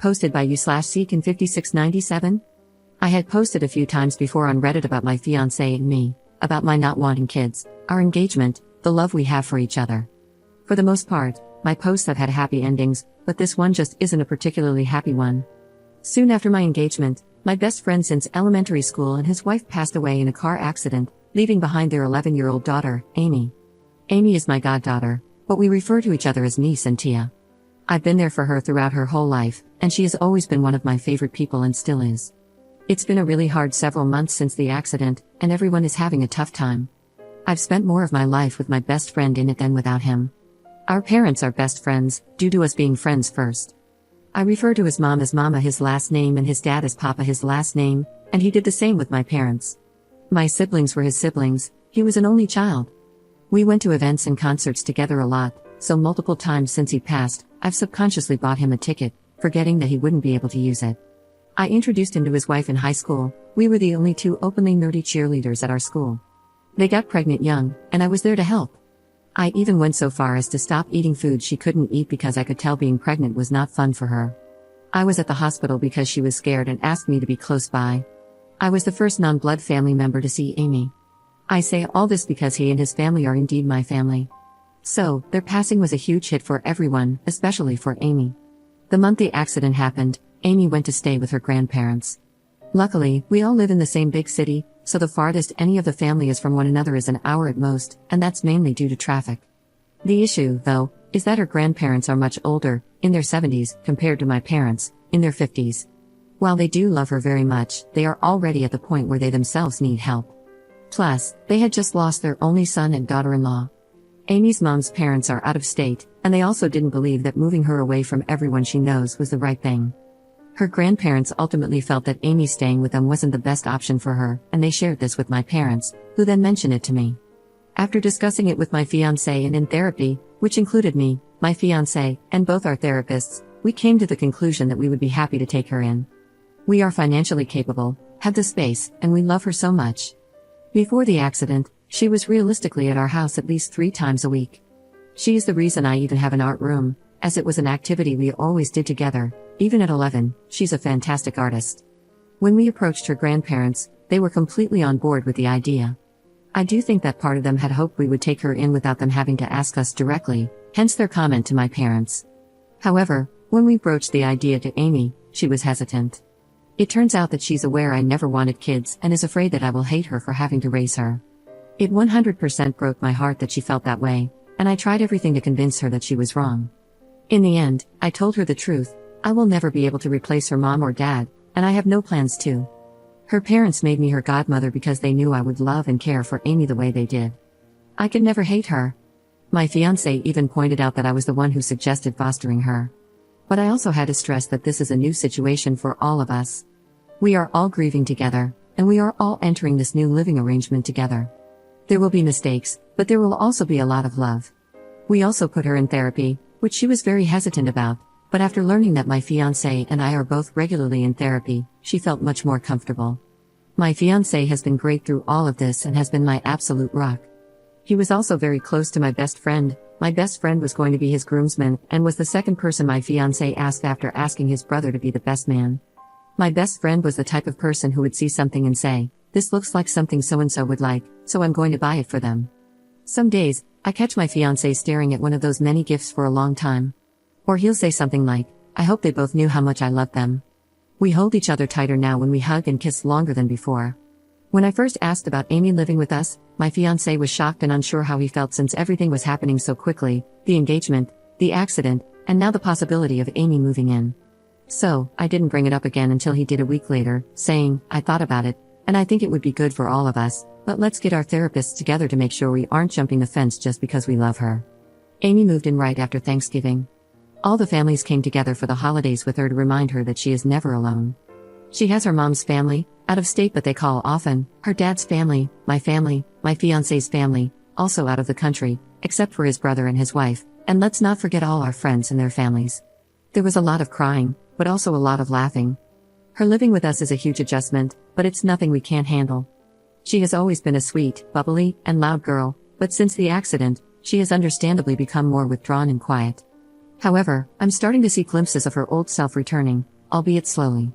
Posted by you/Seekin5697. I had posted a few times before on Reddit about my fiancé and me, about my not wanting kids, our engagement, the love we have for each other. For the most part, my posts have had happy endings, but this one just isn't a particularly happy one. Soon after my engagement, my best friend since elementary school and his wife passed away in a car accident, leaving behind their 11-year-old daughter, Amy. Amy is my goddaughter, but we refer to each other as niece and Tia. I've been there for her throughout her whole life, and she has always been one of my favorite people and still is. It's been a really hard several months since the accident, and everyone is having a tough time. I've spent more of my life with my best friend in it than without him. Our parents are best friends, due to us being friends first. I refer to his mom as Mama, his last name, and his dad as Papa, his last name, and he did the same with my parents. My siblings were his siblings, he was an only child. We went to events and concerts together a lot, so multiple times since he passed, I've subconsciously bought him a ticket, forgetting that he wouldn't be able to use it. I introduced him to his wife in high school. We were the only two openly nerdy cheerleaders at our school. They got pregnant young, and I was there to help. I even went so far as to stop eating food she couldn't eat because I could tell being pregnant was not fun for her. I was at the hospital because she was scared and asked me to be close by. I was the first non-blood family member to see Amy. I say all this because he and his family are indeed my family. So, their passing was a huge hit for everyone, especially for Amy. The month the accident happened, Amy went to stay with her grandparents. Luckily, we all live in the same big city, so the farthest any of the family is from one another is an hour at most, and that's mainly due to traffic. The issue, though, is that her grandparents are much older, in their 70s, compared to my parents, in their 50s. While they do love her very much, they are already at the point where they themselves need help. Plus, they had just lost their only son and daughter-in-law. Amy's mom's parents are out of state, and they also didn't believe that moving her away from everyone she knows was the right thing. Her grandparents ultimately felt that Amy staying with them wasn't the best option for her, and they shared this with my parents, who then mentioned it to me. After discussing it with my fiancé and in therapy, which included me, my fiancé, and both our therapists, we came to the conclusion that we would be happy to take her in. We are financially capable, have the space, and we love her so much. Before the accident, she was realistically at our house at least 3 times a week. She is the reason I even have an art room, as it was an activity we always did together. Even at 11, she's a fantastic artist. When we approached her grandparents, they were completely on board with the idea. I do think that part of them had hoped we would take her in without them having to ask us directly, hence their comment to my parents. However, when we broached the idea to Amy, she was hesitant. It turns out that she's aware I never wanted kids and is afraid that I will hate her for having to raise her. It 100% broke my heart that she felt that way, and I tried everything to convince her that she was wrong. In the end, I told her the truth. I will never be able to replace her mom or dad, and I have no plans to. Her parents made me her godmother because they knew I would love and care for Amy the way they did. I could never hate her. My fiancé even pointed out that I was the one who suggested fostering her. But I also had to stress that this is a new situation for all of us. We are all grieving together, and we are all entering this new living arrangement together. There will be mistakes, but there will also be a lot of love. We also put her in therapy, which she was very hesitant about, but after learning that my fiancé and I are both regularly in therapy, she felt much more comfortable. My fiancé has been great through all of this and has been my absolute rock. He was also very close to my best friend. My best friend was going to be his groomsman and was the second person my fiancé asked after asking his brother to be the best man. My best friend was the type of person who would see something and say, "This looks like something so-and-so would like, so I'm going to buy it for them." Some days, I catch my fiancé staring at one of those many gifts for a long time. Or he'll say something like, "I hope they both knew how much I love them." We hold each other tighter now when we hug and kiss longer than before. When I first asked about Amy living with us, my fiancé was shocked and unsure how he felt since everything was happening so quickly, the engagement, the accident, and now the possibility of Amy moving in. So, I didn't bring it up again until he did a week later, saying, "I thought about it, and I think it would be good for all of us, but let's get our therapists together to make sure we aren't jumping the fence just because we love her." Amy moved in right after Thanksgiving. All the families came together for the holidays with her to remind her that she is never alone. She has her mom's family, out of state but they call often, her dad's family, my fiancé's family, also out of the country, except for his brother and his wife, and let's not forget all our friends and their families. There was a lot of crying, but also a lot of laughing. Her living with us is a huge adjustment, but it's nothing we can't handle. She has always been a sweet, bubbly, and loud girl, but since the accident, she has understandably become more withdrawn and quiet. However, I'm starting to see glimpses of her old self returning, albeit slowly.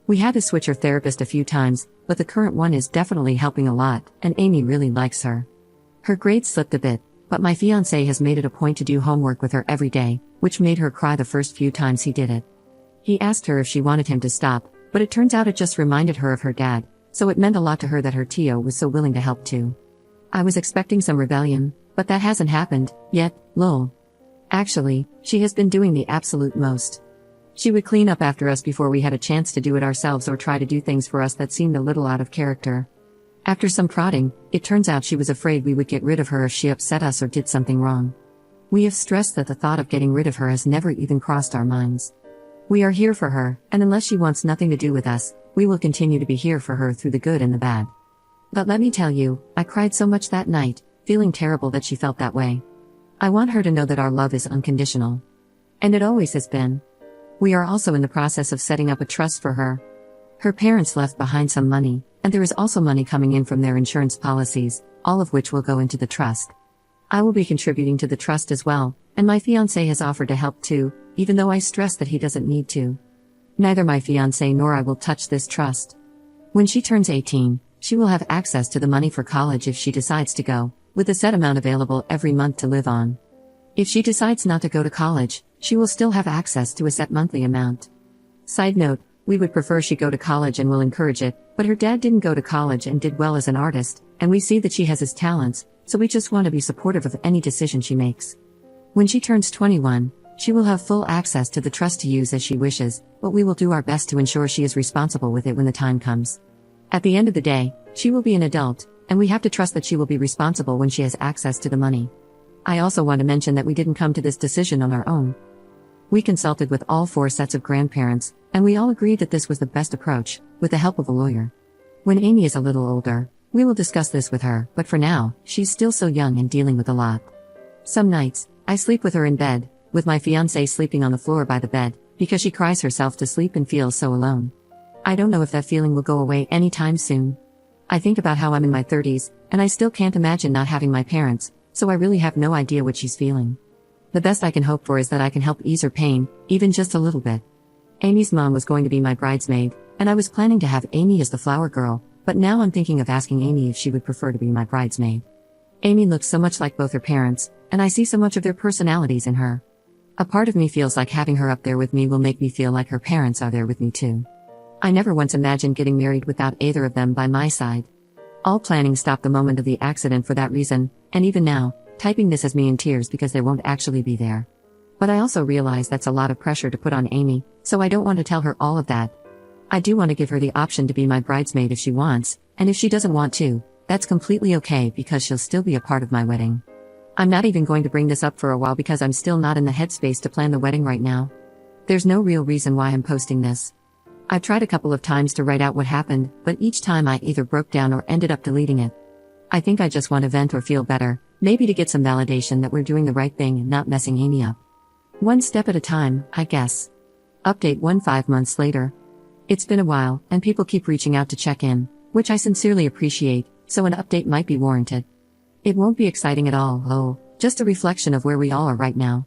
We had to switch her therapist a few times, but the current one is definitely helping a lot, and Amy really likes her. Her grades slipped a bit, but my fiancé has made it a point to do homework with her every day, which made her cry the first few times he did it. He asked her if she wanted him to stop, but it turns out it just reminded her of her dad, so it meant a lot to her that her Tio was so willing to help too. I was expecting some rebellion, but that hasn't happened, yet, lol. Actually, she has been doing the absolute most. She would clean up after us before we had a chance to do it ourselves or try to do things for us that seemed a little out of character. After some prodding, it turns out she was afraid we would get rid of her if she upset us or did something wrong. We have stressed that the thought of getting rid of her has never even crossed our minds. We are here for her, and unless she wants nothing to do with us, we will continue to be here for her through the good and the bad. But let me tell you, I cried so much that night, feeling terrible that she felt that way. I want her to know that our love is unconditional. And it always has been. We are also in the process of setting up a trust for her. Her parents left behind some money, and there is also money coming in from their insurance policies, all of which will go into the trust. I will be contributing to the trust as well, and my fiancé has offered to help too, even though I stress that he doesn't need to. Neither my fiancé nor I will touch this trust. When she turns 18, she will have access to the money for college if she decides to go, with a set amount available every month to live on. If she decides not to go to college, she will still have access to a set monthly amount. Side note, we would prefer she go to college and will encourage it, but her dad didn't go to college and did well as an artist, and we see that she has his talents, so we just want to be supportive of any decision she makes. When she turns 21, she will have full access to the trust to use as she wishes, but we will do our best to ensure she is responsible with it when the time comes. At the end of the day, she will be an adult, and we have to trust that she will be responsible when she has access to the money. I also want to mention that we didn't come to this decision on our own. We consulted with all 4 sets of grandparents, and we all agreed that this was the best approach, with the help of a lawyer. When Amy is a little older, we will discuss this with her, but for now, she's still so young and dealing with a lot. Some nights, I sleep with her in bed, with my fiancé sleeping on the floor by the bed, because she cries herself to sleep and feels so alone. I don't know if that feeling will go away anytime soon. I think about how I'm in my 30s, and I still can't imagine not having my parents, so I really have no idea what she's feeling. The best I can hope for is that I can help ease her pain, even just a little bit. Amy's mom was going to be my bridesmaid, and I was planning to have Amy as the flower girl, but now I'm thinking of asking Amy if she would prefer to be my bridesmaid. Amy looks so much like both her parents, and I see so much of their personalities in her. A part of me feels like having her up there with me will make me feel like her parents are there with me too. I never once imagined getting married without either of them by my side. All planning stopped the moment of the accident for that reason, and even now, typing this has me in tears because they won't actually be there. But I also realize that's a lot of pressure to put on Amy, so I don't want to tell her all of that. I do want to give her the option to be my bridesmaid if she wants, and if she doesn't want to, that's completely okay because she'll still be a part of my wedding. I'm not even going to bring this up for a while because I'm still not in the headspace to plan the wedding right now. There's no real reason why I'm posting this. I've tried a couple of times to write out what happened, but each time I either broke down or ended up deleting it. I think I just want to vent or feel better, maybe to get some validation that we're doing the right thing and not messing Amy up. One step at a time, I guess. Update 5 months later. It's been a while, and people keep reaching out to check in, which I sincerely appreciate, so an update might be warranted. It won't be exciting at all, just a reflection of where we all are right now.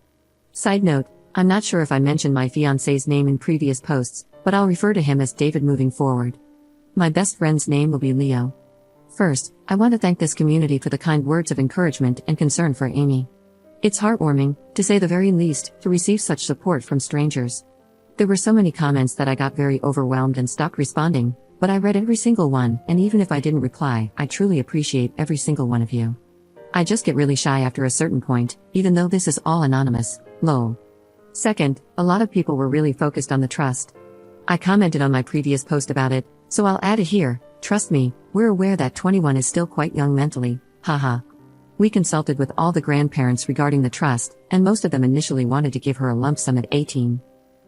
Side note, I'm not sure if I mentioned my fiancé's name in previous posts, but I'll refer to him as David moving forward. My best friend's name will be Leo. First, I want to thank this community for the kind words of encouragement and concern for Amy. It's heartwarming, to say the very least, to receive such support from strangers. There were so many comments that I got very overwhelmed and stopped responding, but I read every single one, and even if I didn't reply, I truly appreciate every single one of you. I just get really shy after a certain point, even though this is all anonymous, lol. Second, a lot of people were really focused on the trust. I commented on my previous post about it, so I'll add it here. Trust me, we're aware that 21 is still quite young mentally, haha. We consulted with all the grandparents regarding the trust, and most of them initially wanted to give her a lump sum at 18.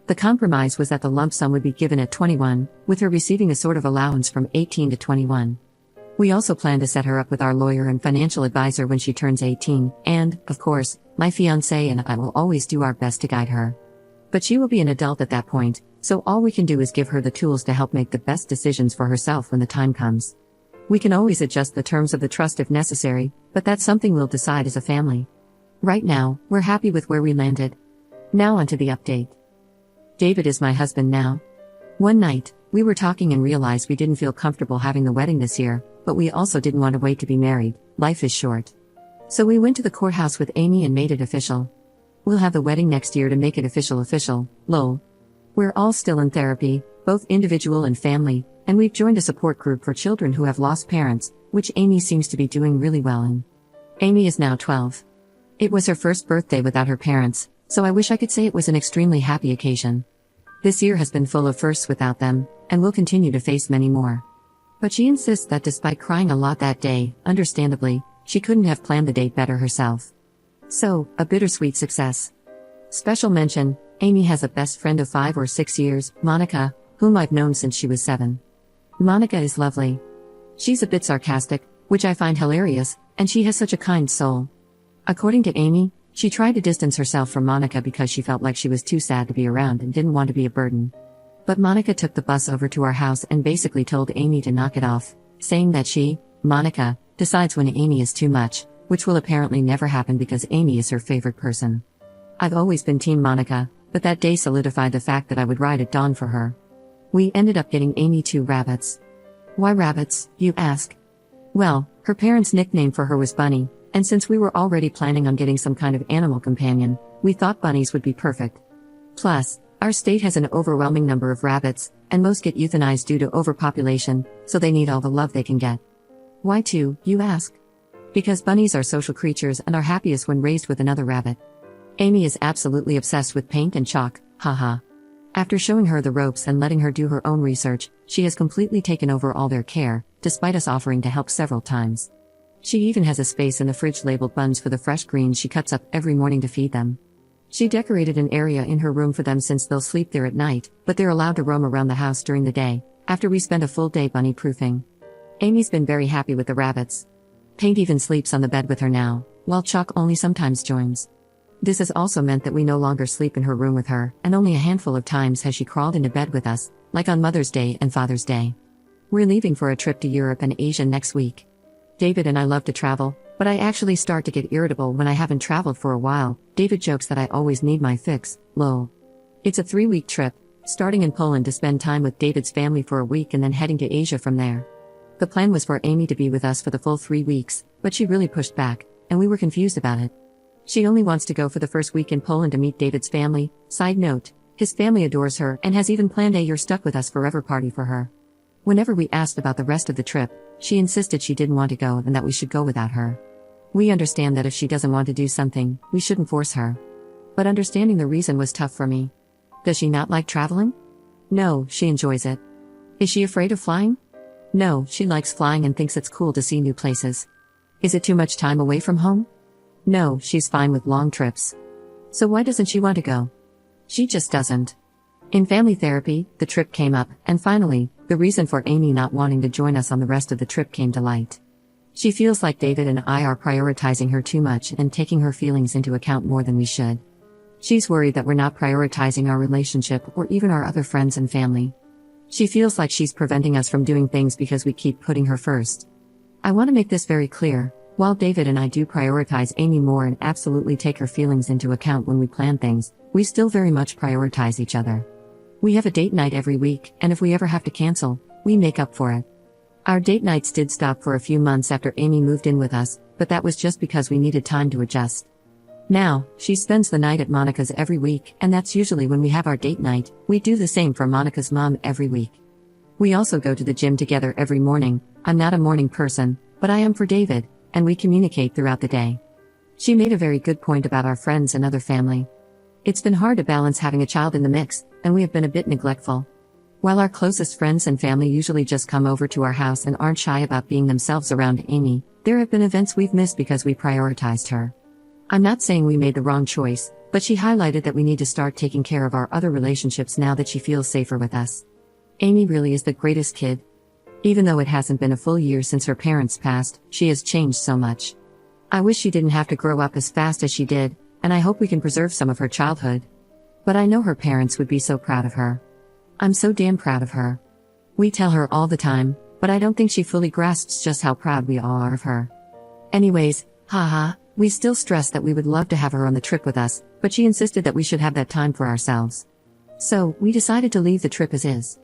The compromise was that the lump sum would be given at 21, with her receiving a sort of allowance from 18 to 21. We also plan to set her up with our lawyer and financial advisor when she turns 18, and, of course, my fiancé and I will always do our best to guide her. But she will be an adult at that point, so all we can do is give her the tools to help make the best decisions for herself when the time comes. We can always adjust the terms of the trust if necessary, but that's something we'll decide as a family. Right now, we're happy with where we landed. Now onto the update. David is my husband now. One night, we were talking and realized we didn't feel comfortable having the wedding this year, but we also didn't want to wait to be married. Life is short. So we went to the courthouse with Amy and made it official. We'll have the wedding next year to make it official, lol. We're all still in therapy, both individual and family, and we've joined a support group for children who have lost parents, which Amy seems to be doing really well in. Amy is now 12. It was her first birthday without her parents, so I wish I could say it was an extremely happy occasion. This year has been full of firsts without them, and we'll continue to face many more. But she insists that despite crying a lot that day, understandably, she couldn't have planned the date better herself. So, a bittersweet success. Special mention, Amy has a best friend of 5 or 6 years, Monica, whom I've known since she was 7. Monica is lovely. She's a bit sarcastic, which I find hilarious, and she has such a kind soul. According to Amy, she tried to distance herself from Monica because she felt like she was too sad to be around and didn't want to be a burden. But Monica took the bus over to our house and basically told Amy to knock it off, saying that she, Monica, decides when Amy is too much, which will apparently never happen because Amy is her favorite person. I've always been Team Monica, but that day solidified the fact that I would ride at dawn for her. We ended up getting Amy 2 rabbits. Why rabbits, you ask? Well, her parents' nickname for her was Bunny, and since we were already planning on getting some kind of animal companion, we thought bunnies would be perfect. Plus, our state has an overwhelming number of rabbits, and most get euthanized due to overpopulation, so they need all the love they can get. Why 2, you ask? Because bunnies are social creatures and are happiest when raised with another rabbit. Amy is absolutely obsessed with paint and chalk, haha. After showing her the ropes and letting her do her own research, she has completely taken over all their care, despite us offering to help several times. She even has a space in the fridge labeled buns for the fresh greens she cuts up every morning to feed them. She decorated an area in her room for them since they'll sleep there at night, but they're allowed to roam around the house during the day, after we spend a full day bunny proofing. Amy's been very happy with the rabbits. Paint even sleeps on the bed with her now, while Chalk only sometimes joins. This has also meant that we no longer sleep in her room with her, and only a handful of times has she crawled into bed with us, like on Mother's Day and Father's Day. We're leaving for a trip to Europe and Asia next week. David and I love to travel, but I actually start to get irritable when I haven't traveled for a while. David jokes that I always need my fix, lol. It's a 3-week trip, starting in Poland to spend time with David's family for a week and then heading to Asia from there. The plan was for Amy to be with us for the full 3 weeks, but she really pushed back, and we were confused about it. She only wants to go for the first week in Poland to meet David's family. Side note, his family adores her and has even planned a "You're Stuck With Us Forever" party for her. Whenever we asked about the rest of the trip, she insisted she didn't want to go and that we should go without her. We understand that if she doesn't want to do something, we shouldn't force her. But understanding the reason was tough for me. Does she not like traveling? No, she enjoys it. Is she afraid of flying? No, she likes flying and thinks it's cool to see new places. Is it too much time away from home? No, she's fine with long trips. So why doesn't she want to go? She just doesn't. In family therapy, the trip came up, and finally, the reason for Amy not wanting to join us on the rest of the trip came to light. She feels like David and I are prioritizing her too much and taking her feelings into account more than we should. She's worried that we're not prioritizing our relationship or even our other friends and family. She feels like she's preventing us from doing things because we keep putting her first. I want to make this very clear. While David and I do prioritize Amy more and absolutely take her feelings into account when we plan things, we still very much prioritize each other. We have a date night every week, and if we ever have to cancel, we make up for it. Our date nights did stop for a few months after Amy moved in with us, but that was just because we needed time to adjust. Now, she spends the night at Monica's every week, and that's usually when we have our date night. We do the same for Monica's mom every week. We also go to the gym together every morning. I'm not a morning person, but I am for David, and we communicate throughout the day. She made a very good point about our friends and other family. It's been hard to balance having a child in the mix, and we have been a bit neglectful. While our closest friends and family usually just come over to our house and aren't shy about being themselves around Amy, there have been events we've missed because we prioritized her. I'm not saying we made the wrong choice, but she highlighted that we need to start taking care of our other relationships now that she feels safer with us. Amy really is the greatest kid. Even though it hasn't been a full year since her parents passed, she has changed so much. I wish she didn't have to grow up as fast as she did, and I hope we can preserve some of her childhood. But I know her parents would be so proud of her. I'm so damn proud of her. We tell her all the time, but I don't think she fully grasps just how proud we all are of her. Anyways, haha, We still stressed that we would love to have her on the trip with us, but she insisted that we should have that time for ourselves. So, we decided to leave the trip as is.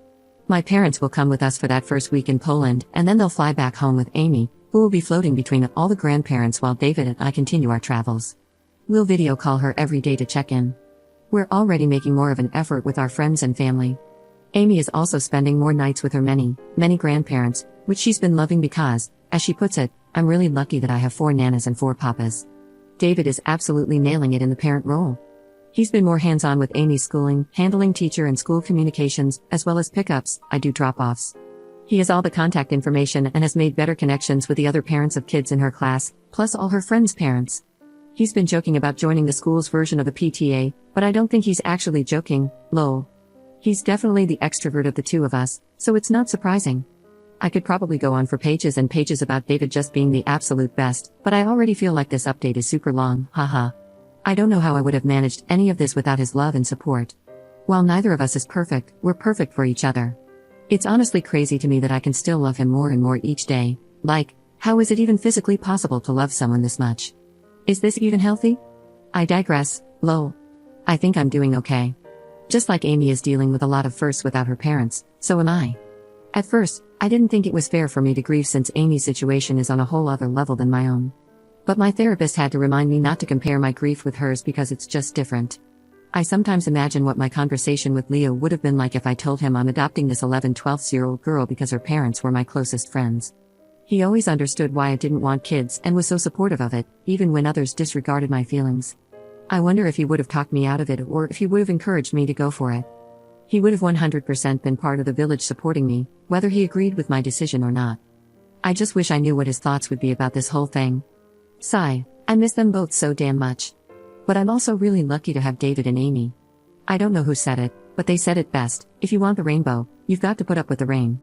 My parents will come with us for that first week in Poland, and then they'll fly back home with Amy, who will be floating between all the grandparents while David and I continue our travels. We'll video call her every day to check in. We're already making more of an effort with our friends and family. Amy is also spending more nights with her many grandparents, which she's been loving because, as she puts it, I'm really lucky that I have 4 nanas and 4 papas. David is absolutely nailing it in the parent role. He's been more hands-on with Amy's schooling, handling teacher and school communications, as well as pickups, I do drop-offs. He has all the contact information and has made better connections with the other parents of kids in her class, plus all her friends' parents. He's been joking about joining the school's version of a PTA, but I don't think he's actually joking, lol. He's definitely the extrovert of the two of us, so it's not surprising. I could probably go on for pages and pages about David just being the absolute best, but I already feel like this update is super long, haha. I don't know how I would have managed any of this without his love and support. While neither of us is perfect, we're perfect for each other. It's honestly crazy to me that I can still love him more and more each day. Like, how is it even physically possible to love someone this much? Is this even healthy? I digress, lol. I think I'm doing okay. Just like Amy is dealing with a lot of firsts without her parents, so am I. At first, I didn't think it was fair for me to grieve since Amy's situation is on a whole other level than my own. But my therapist had to remind me not to compare my grief with hers because it's just different. I sometimes imagine what my conversation with Leo would have been like if I told him I'm adopting this 11-12-year-old girl because her parents were my closest friends. He always understood why I didn't want kids and was so supportive of it, even when others disregarded my feelings. I wonder if he would have talked me out of it or if he would have encouraged me to go for it. He would have 100% been part of the village supporting me, whether he agreed with my decision or not. I just wish I knew what his thoughts would be about this whole thing. Sigh, I miss them both so damn much. But I'm also really lucky to have David and Amy. I don't know who said it, but they said it best, if you want the rainbow, you've got to put up with the rain.